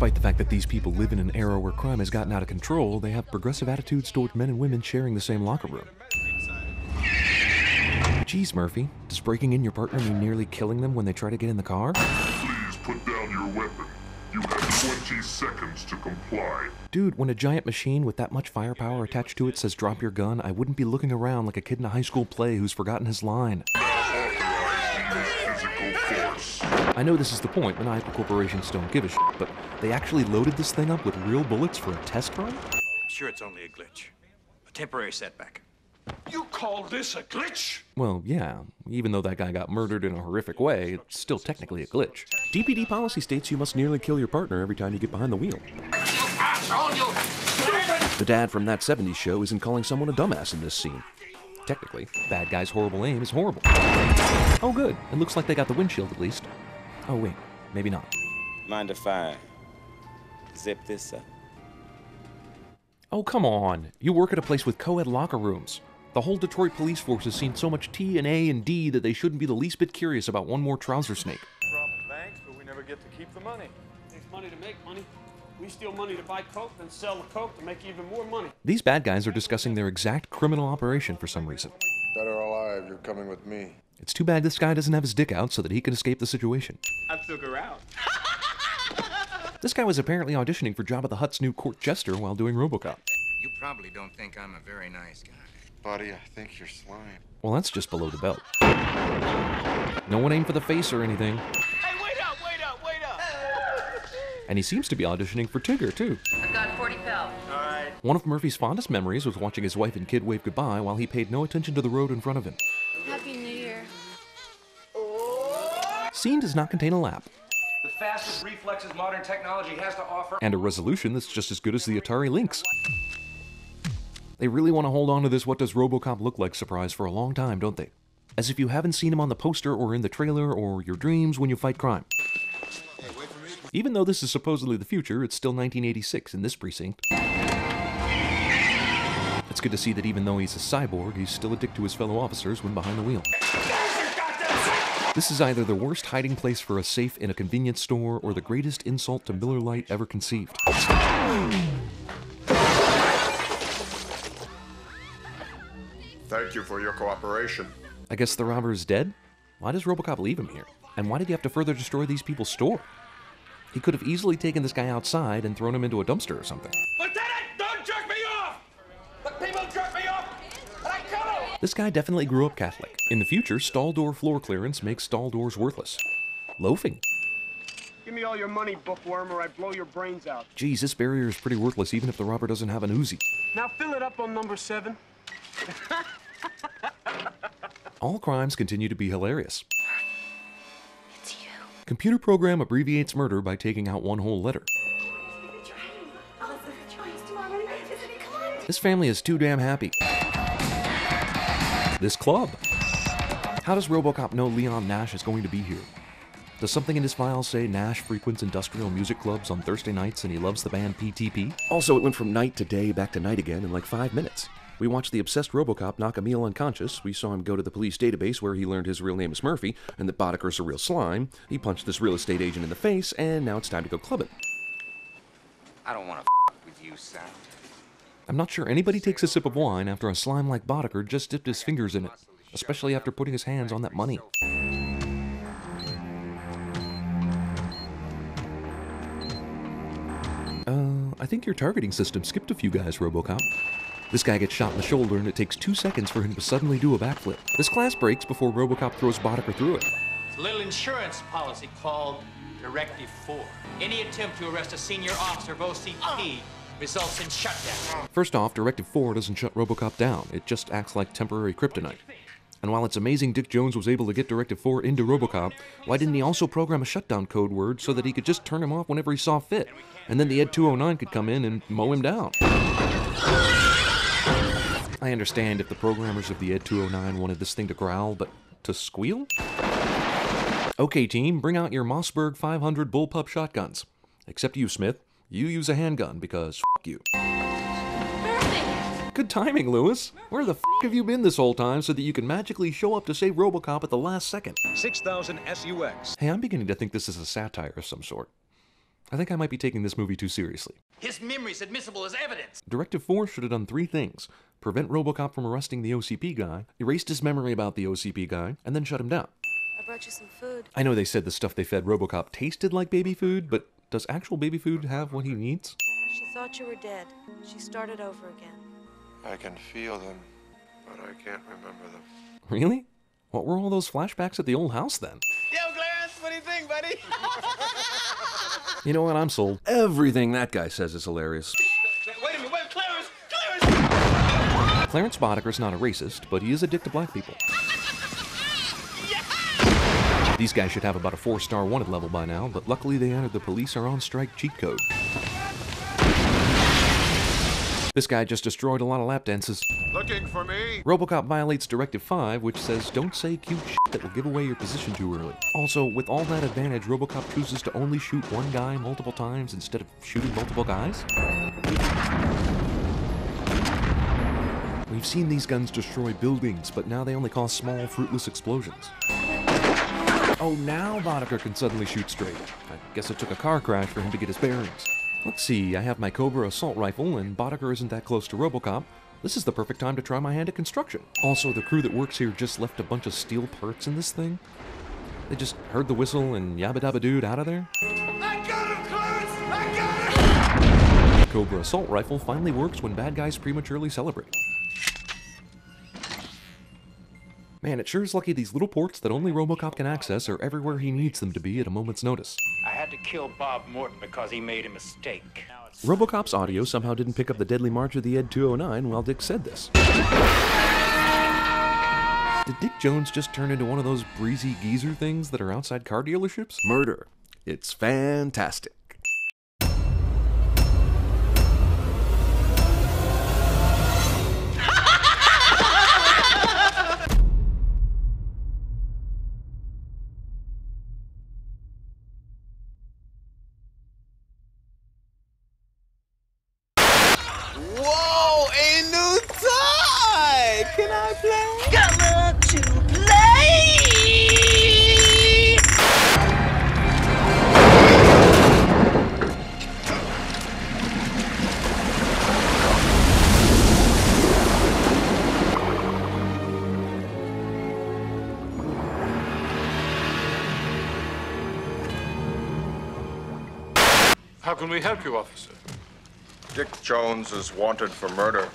Despite the fact that these people live in an era where crime has gotten out of control, they have progressive attitudes toward men and women sharing the same locker room. Geez, Murphy, does breaking in your partner mean nearly killing them when they try to get in the car? Please put down your weapon. You have 20 seconds to comply. Dude, when a giant machine with that much firepower attached to it says drop your gun, I wouldn't be looking around like a kid in a high school play who's forgotten his line. I know this is the point, maniacal corporations don't give a shit, but they actually loaded this thing up with real bullets for a test run? I'm sure it's only a glitch. A temporary setback. You call this a glitch? Well, yeah. Even though that guy got murdered in a horrific way, it's still technically a glitch. DPD policy states you must nearly kill your partner every time you get behind the wheel. The dad from that 70s show isn't calling someone a dumbass in this scene. Technically, bad guy's horrible aim is horrible. Oh good, it looks like they got the windshield at least. Oh wait, maybe not. Mind if I zip this up? Oh come on, you work at a place with co-ed locker rooms. The whole Detroit police force has seen so much T and A and D that they shouldn't be the least bit curious about one more trouser snake. Robbing banks, but we never get to keep the money. Takes money to make money. We steal money to buy coke, then sell the coke to make even more money. These bad guys are discussing their exact criminal operation for some reason. Dead or alive, you're coming with me. It's too bad this guy doesn't have his dick out so that he can escape the situation. I took her out. This guy was apparently auditioning for Jabba the Hutt's new court jester while doing Robocop. You probably don't think I'm a very nice guy. Buddy, I think you're slime. Well, that's just below the belt. No one aimed for the face or anything. Hey, wait up, wait up, wait up! And he seems to be auditioning for Tigger, too. I've got 40 pel. Alright. One of Murphy's fondest memories was watching his wife and kid wave goodbye while he paid no attention to the road in front of him. Happy New Year. Scene does not contain a lap. The fastest reflexes modern technology has to offer. And a resolution that's just as good as the Atari Lynx. They really want to hold on to this what does Robocop look like surprise for a long time, don't they? As if you haven't seen him on the poster or in the trailer or your dreams when you fight crime. Even though this is supposedly the future, it's still 1986 in this precinct. It's good to see that even though he's a cyborg, he's still a dick to his fellow officers when behind the wheel. This is either the worst hiding place for a safe in a convenience store or the greatest insult to Miller Lite ever conceived. Thank you for your cooperation. I guess the robber is dead? Why does Robocop leave him here? And why did he have to further destroy these people's store? He could have easily taken this guy outside and thrown him into a dumpster or something. Lieutenant, don't jerk me off! The people jerk me off, and I kill them! This guy definitely grew up Catholic. In the future, stall door floor clearance makes stall doors worthless. Loafing. Give me all your money, bookworm, or I blow your brains out. Geez, this barrier is pretty worthless even if the robber doesn't have an Uzi. Now fill it up on number 7. All crimes continue to be hilarious. It's you. Computer program abbreviates murder by taking out one whole letter. This family is too damn happy. This club. How does Robocop know Leon Nash is going to be here? Does something in his files say Nash frequents industrial music clubs on Thursday nights and he loves the band PTP? Also, it went from night to day back to night again in like 5 minutes. We watched the obsessed Robocop knock Emil unconscious, we saw him go to the police database where he learned his real name is Murphy, and that Botiker's a real slime, he punched this real estate agent in the face, and now it's time to go clubbing. I don't want to with you, son. I'm not sure anybody takes a sip of wine after a slime like Botiker just dipped his fingers in it, especially after putting his hands on that money. I think your targeting system skipped a few guys, Robocop. This guy gets shot in the shoulder and it takes 2 seconds for him to suddenly do a backflip. This class breaks before Robocop throws Botiker through it. It's a little insurance policy called Directive 4. Any attempt to arrest a senior officer of OCP results in shutdown. First off, Directive 4 doesn't shut Robocop down. It just acts like temporary kryptonite. And while it's amazing Dick Jones was able to get Directive 4 into Robocop, why didn't he also program a shutdown code word so that he could just turn him off whenever he saw fit? And then the Ed 209 could come in and mow him down. I understand if the programmers of the Ed 209 wanted this thing to growl, but to squeal? Okay team, bring out your Mossberg 500 bullpup shotguns. Except you, Smith. You use a handgun because f*** you. Good timing, Lewis. Where the f*** have you been this whole time so that you can magically show up to save Robocop at the last second? 6,000 SUX. Hey, I'm beginning to think this is a satire of some sort. I think I might be taking this movie too seriously. His memory's admissible as evidence. Directive 4 should have done 3 things. Prevent Robocop from arresting the OCP guy, erased his memory about the OCP guy, and then shut him down. I brought you some food. I know they said the stuff they fed Robocop tasted like baby food, but does actual baby food have what he needs? She thought you were dead. She started over again. I can feel them, but I can't remember them. Really? What were all those flashbacks at the old house then? Yo, Clarence, what do you think, buddy? You know what, I'm sold. Everything that guy says is hilarious. Wait a minute, wait, Clarence! Clarence Boddicker's not a racist, but he is a dick to black people. These guys should have about a 4-star wanted level by now, but luckily they entered the police are on strike cheat code. This guy just destroyed a lot of lap dances. Looking for me? Robocop violates Directive 5, which says don't say cute shit that will give away your position too early. Also, with all that advantage, Robocop chooses to only shoot one guy multiple times instead of shooting multiple guys? We've seen these guns destroy buildings, but now they only cause small, fruitless explosions. Oh, now Boddicker can suddenly shoot straight. I guess it took a car crash for him to get his bearings. Let's see, I have my Cobra assault rifle, and Boddicker isn't that close to Robocop. This is the perfect time to try my hand at construction. Also, the crew that works here just left a bunch of steel parts in this thing. They just heard the whistle and yabba dabba dude out of there. I got him, Clarence! I got him! Cobra assault rifle finally works when bad guys prematurely celebrate. Man, it sure is lucky these little ports that only Robocop can access are everywhere he needs them to be at a moment's notice. I had to kill Bob Morton because he made a mistake. Robocop's audio somehow didn't pick up the deadly march of the Ed 209 while Dick said this. Did Dick Jones just turn into one of those breezy geezer things that are outside car dealerships? Murder. It's fantastic. Whoa, a new toy! Can I play? Got to play! How can we help you, officer? Dick Jones is wanted for murder.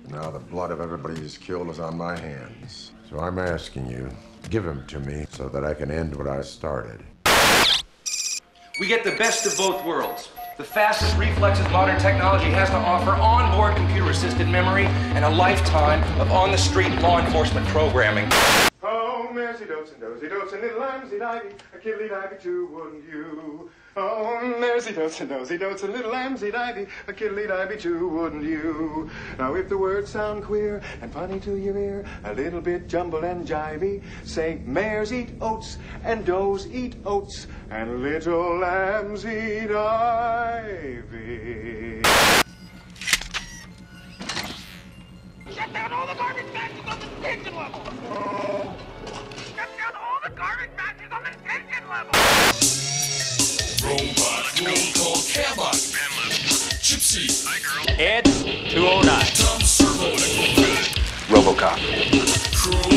Now the blood of everybody he's killed is on my hands. So I'm asking you, give him to me so that I can end what I started. We get the best of both worlds. The fastest reflexes modern technology has to offer, onboard computer-assisted memory, and a lifetime of on-the-street law enforcement programming. Oh, mercy dotes and little lamsy-divey, a kiddly-divey too, wouldn't you? Oh, mercy dotes and little lamsy-divey, a kiddly-divey too, wouldn't you? Now if the words sound queer and funny to your ear, a little bit jumbled and jivey, say mares eat oats and does eat oats and little lambs eat ivy. Shut down all the garbage matches on the detention level! Shut down all the garbage matches on the detention level! Robot, roll call, Cabot, Gypsy, hi girl, Ed 209. Tom Servo, Robocop. Crow